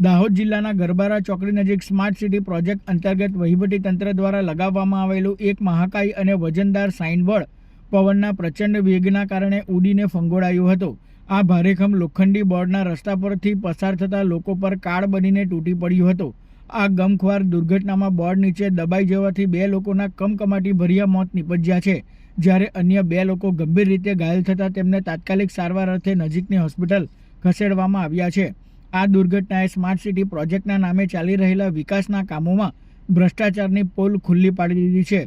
દાહોદ જિલ્લાના ગરબારા ચોકડી નજીક સ્માર્ટ સિટી પ્રોજેક્ટ અંતર્ગત વહીવટીતંત્ર દ્વારા લગાવવામાં આવેલું એક મહાકાય અને વજનદાર સાઇનબોર્ડ પવનના પ્રચંડ વેગના કારણે ઉડીને ફંગોળાયું હતું. આ ભારેખમ લોખંડી બોર્ડના રસ્તા પરથી પસાર થતા લોકો પર કાળ બનીને તૂટી પડ્યું હતું. આ ગમખ્વાર દુર્ઘટનામાં બોર્ડ નીચે દબાઈ જવાથી 2 લોકોના કમકમાટી ભર્યા મોત નિપજ્યા છે, જ્યારે અન્ય 2 લોકો ગંભીર રીતે ઘાયલ થતાં તેમને તાત્કાલિક સારવાર અર્થે નજીકની હોસ્પિટલ ખસેડવામાં આવ્યા છે. આ દુર્ઘટનાએ સ્માર્ટ સિટી પ્રોજેક્ટના નામે ચાલી રહેલા વિકાસના કામોમાં ભ્રષ્ટાચારની પોલ ખુલ્લી પાડી દીધી છે.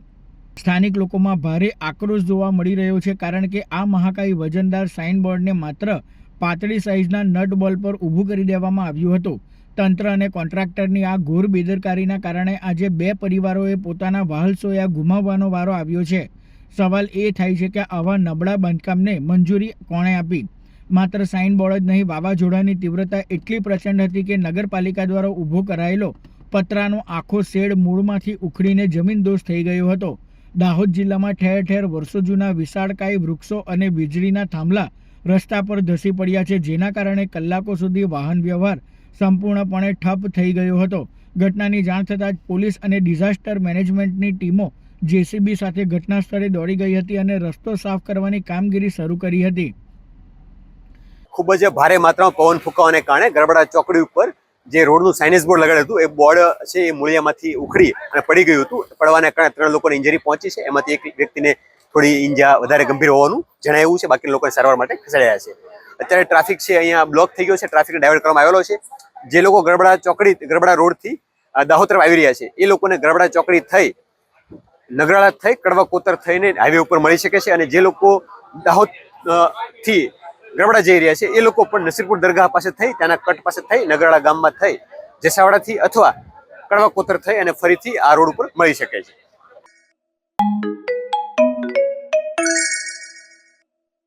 સ્થાનિક લોકોમાં ભારે આક્રોશ જોવા મળી રહ્યો છે, કારણ કે આ મહાકાય વજનદાર સાઇનબોર્ડને માત્ર પાતળી સાઇઝના નટ બોલ પર ઊભું કરી દેવામાં આવ્યું હતું. તંત્ર અને કોન્ટ્રાક્ટરની આ ઘોર બેદરકારીના કારણે આજે 2 પરિવારોએ પોતાના વહાલ સોયા ગુમાવવાનો વારો આવ્યો છે. સવાલ એ થાય છે કે આવા નબળા બાંધકામને મંજૂરી કોણે આપી? માત્ર સાઇનબોર્ડ જ નહીં, વાવાઝોડાની તીવ્રતા એટલી પ્રચંડ હતી કે નગરપાલિકા દ્વારા ઊભો કરાયેલો પતરાનો આખો શેડ મૂળમાંથી ઉખડીને જમીનદોસ્ત થઈ ગયો હતો. દાહોદ જિલ્લામાં ઠેર ઠેર વર્ષો જૂના વિશાળકાય વૃક્ષો અને વીજળીના થાંભલા રસ્તા પર ધસી પડ્યા છે, જેના કારણે કલાકો સુધી વાહન વ્યવહાર સંપૂર્ણપણે ઠપ થઈ ગયો હતો. ઘટનાની જાણ થતાં જ પોલીસ અને ડિઝાસ્ટર મેનેજમેન્ટની ટીમો જેસીબી સાથે ઘટના સ્થળે દોડી ગઈ હતી અને રસ્તો સાફ કરવાની કામગીરી શરૂ કરી હતી. ખૂબ જ ભારે માત્રામાં પવન ફૂંકાવાને કારણે ગરબડા ચોકડી ઉપર જે રોડનું સાઇનેજ બોર્ડ લગાડ્યું હતું, એ બોર્ડ છે એ મૂળિયામાંથી ઉખડી અને પડી ગયું હતું. પડવાને કારણે 3 લોકોને ઇન્જરી પહોંચી છે. એમાંથી એક વ્યક્તિને થોડી ઈજા વધારે ગંભીર હોવાનું જણાવ્યું છે. બાકી લોકોને સારવાર માટે ખસેડાયા છે. અત્યારે ટ્રાફિક છે અહીંયા બ્લોક થઈ ગયો છે. ટ્રાફિક ડાયવર્ટ કરવામાં આવેલો છે. જે લોકો ગરબડા રોડથી દાહોદ તરફ આવી રહ્યા છે, એ લોકોને ગરબડા ચોકડી થઈ નગરાળા થઈ કડવા કોતર થઈને હાઈવે ઉપર મળી શકે છે. અને જે લોકો દાહોદ થી ગરબડા જઈ રહ્યા છે, એ લોકો પણ નસીરપુર દરગાહ પાસે થઈ, ત્યાંના કટ પાસે થઈ, નગરાળા ગામમાં થઈ, જેસાવાડાથી અથવા કડવા કોતર થઈ અને ફરીથી આ રોડ ઉપર મળી શકે છે.